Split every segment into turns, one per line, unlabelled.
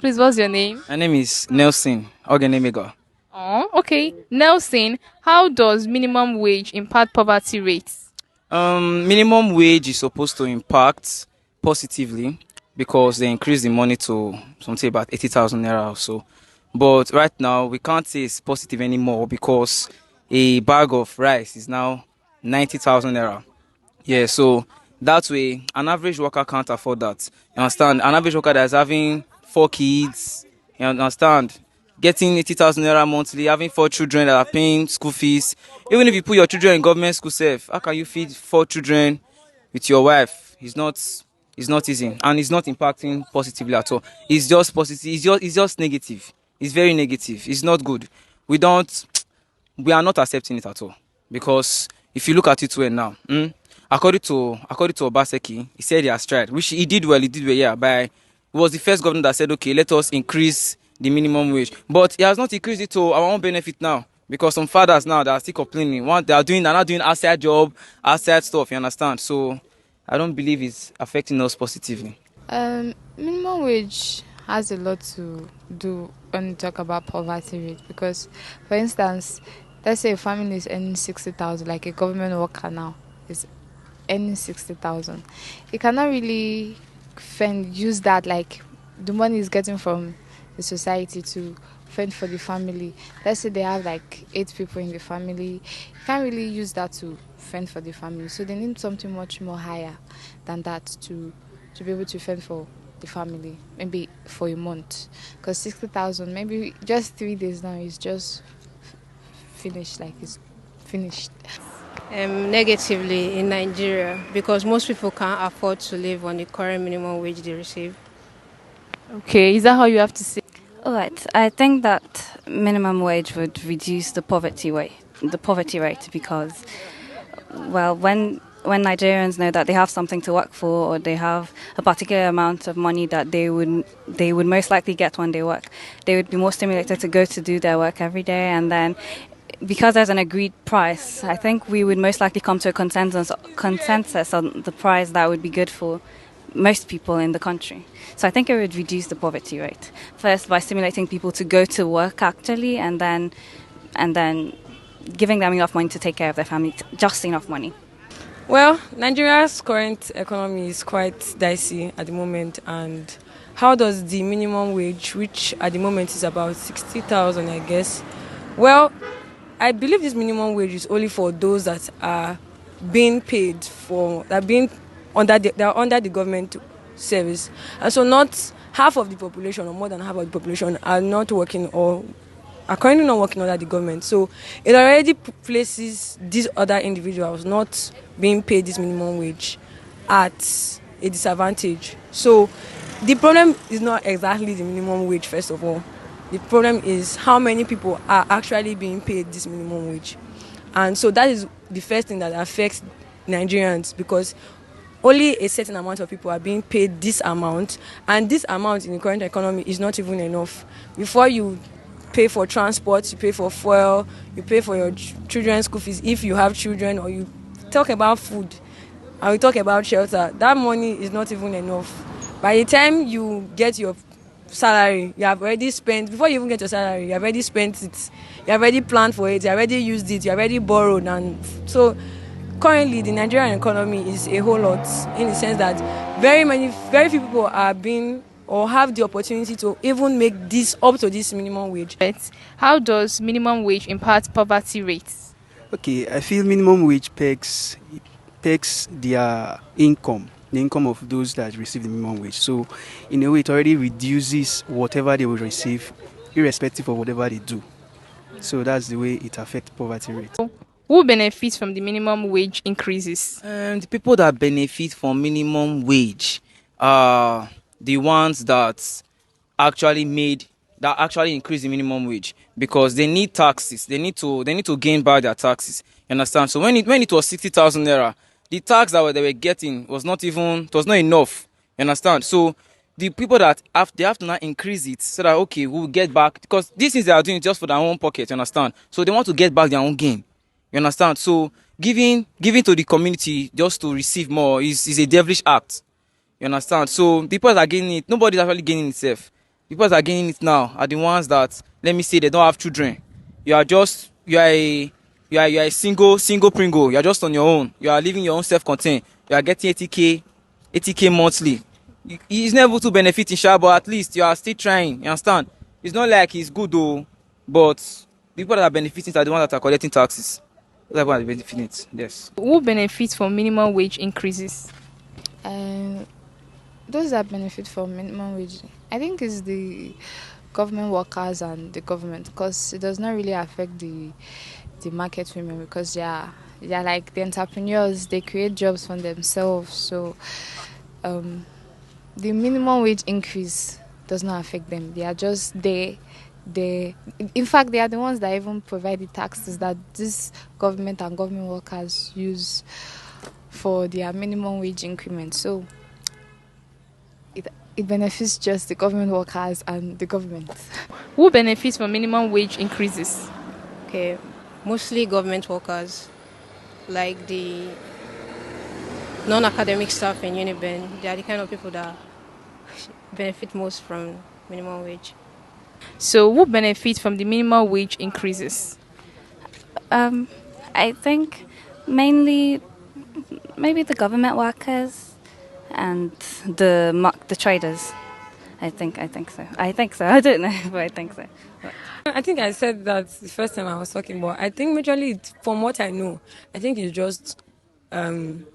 Please, what's your name?
My name is Nelson Ogenemega.
Oh, okay. Nelson, how does minimum wage impact poverty rates?
Minimum wage is supposed to impact positively because they increase the money to something about 80,000 naira or so. But right now, we can't say it's positive anymore because a bag of rice is now 90,000 naira. Yeah, so that way, an average worker can't afford that. You understand? An average worker that's having 4 kids, you understand? Getting 80,000 naira monthly, having 4 children that are paying school fees. Even if you put your children in government school, safe, how can you feed 4 children with your wife? It's not easy, and it's not impacting positively at all. It's just positive. It's just negative. It's very negative. It's not good. We don't we are not accepting it at all because if you look at it well now, according to Obaseki, he said he has tried, which he did well. He did well, yeah. He was the first governor that said, okay, let us increase the minimum wage, but he has not increased it to our own benefit now because some fathers now that are still complaining, they're not doing outside job, outside stuff. You understand? So I don't believe it's affecting us positively.
Minimum wage has a lot to do when you talk about poverty rate because, for instance, let's say a family is earning 60,000, like a government worker now is earning 60,000. You cannot really use that, like the money is getting from the society to fend for the family. Let's say they have like 8 people in the family. You can't really use that to fend for the family. So they need something much more higher than that to be able to fend for the family, maybe for a month. Because 60,000, maybe just 3 days now is just finished, like it's finished.
Negatively in Nigeria because most people can't afford to live on the current minimum wage they receive.
Okay, is that how you have to say?
All right. I think that minimum wage would reduce the poverty rate because, well, when Nigerians know that they have something to work for or they have a particular amount of money that they would most likely get when they work, they would be more stimulated to go to do their work every day, and then because there's an agreed price, I think we would most likely come to a consensus on the price that would be good for most people in the country. So I think it would reduce the poverty rate. First, by stimulating people to go to work actually, and then giving them enough money to take care of their family, just enough money.
Well, Nigeria's current economy is quite dicey at the moment, and how does the minimum wage, which at the moment is about 60,000, I guess? Well, I believe this minimum wage is only for those that are being paid for, that are being they are under the government service, and so not half of the population or more than half of the population are not working or are currently not working under the government. So it already places these other individuals not being paid this minimum wage at a disadvantage. So the problem is not exactly the minimum wage, first of all. The problem is how many people are actually being paid this minimum wage. And so that is the first thing that affects Nigerians, because only a certain amount of people are being paid this amount, and this amount in the current economy is not even enough. Before you pay for transport, you pay for fuel, you pay for your children's school fees if you have children, or you talk about food and we talk about shelter, that money is not even enough. By the time you get your salary, you have already spent, before you even get your salary, you have already spent it, you have already planned for it, you have already used it, you have already borrowed. And so currently the Nigerian economy is a whole lot, in the sense that very few people are being or have the opportunity to even make this up to this minimum wage.
How does minimum wage impact poverty rates?
Okay, I feel minimum wage pegs their income, the income of those that receive the minimum wage. So, in a way, it already reduces whatever they will receive, irrespective of whatever they do. So that's the way it affects poverty rate.
Who benefits from the minimum wage increases?
The people that benefit from minimum wage are the ones that actually increase the minimum wage because they need taxes. They need to gain back their taxes. You understand? So when it was 60,000 naira, the tax that they were getting was not enough. You understand? So the people they have to now increase it so that okay, we'll get back, because these things they are doing just for their own pocket. You understand? So they want to get back their own gain. You understand? So giving to the community just to receive more is a devilish act. You understand? So the people that are gaining it, nobody's actually gaining itself. The people that are gaining it now are the ones that, let me say, they don't have children. You are just you are a single pringle. You are just on your own. You are living your own self-contained. You are getting 80k monthly. It's never to benefit in sha, but at least you are still trying. You understand? It's not like it's good though, but the people that are benefiting are the ones that are collecting taxes. Those are the ones that are benefiting it. Yes.
Who benefits from minimum wage increases?
And those that benefit from minimum wage, I think, is the government workers and the government, because it does not really affect the market women, because they are like the entrepreneurs. They create jobs for themselves. So um, the minimum wage increase does not affect them. They are just they in fact, they are the ones that even provide the taxes that this government and government workers use for their minimum wage increment. So it benefits just the government workers and the government.
Who benefits from minimum wage increases?
Okay, mostly government workers, like the non-academic staff in Uniben. They are the kind of people that benefit most from minimum wage.
So who benefits from the minimum wage increases?
Um, I think mainly maybe the government workers and the traders. I think so. I think so. I don't know, but I think so.
I think I said that the first time I was talking, but I think majorly, from what I know, I think it's just um,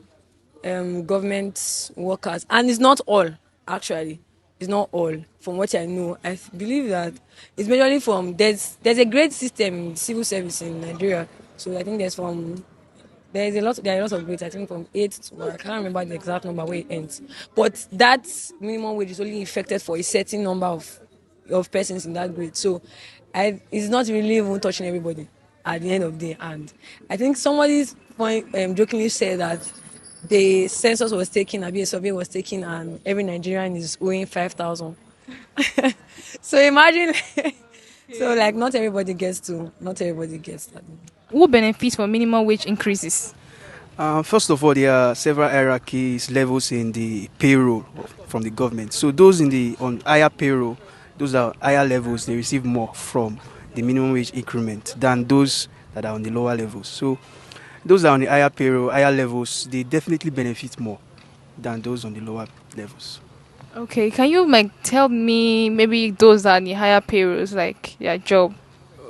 government workers, and it's not all actually. It's not all. From what I know, I believe that it's majorly from there's a great system in civil service in Nigeria. So I think there are a lot of grades. I think from 8 to, I can't remember the exact number where it ends. But that minimum wage is only effected for a certain number of persons in that grade. So it's not really even touching everybody at the end of the day. And I think somebody's point jokingly said that the census was taken, a survey was taken, and every Nigerian is owing 5,000. So imagine, so like not everybody gets that.
Who benefits from minimum wage increases?
First of all, there are several hierarchies levels in the payroll from the government. So those in the on higher payroll, those are higher levels. They receive more from the minimum wage increment than those that are on the lower levels. So those that are on the higher payroll, higher levels, they definitely benefit more than those on the lower levels.
Okay, can you like tell me maybe those that are in the higher payrolls, like their job?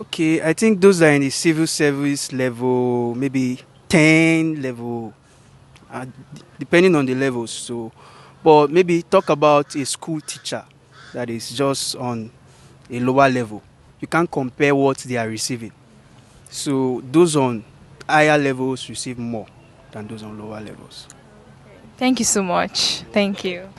Okay, I think those that are in the civil service level, maybe 10 level, depending on the levels. So, but maybe talk about a school teacher that is just on a lower level. You can't compare what they are receiving. So those on higher levels receive more than those on lower levels.
Thank you so much. Thank you.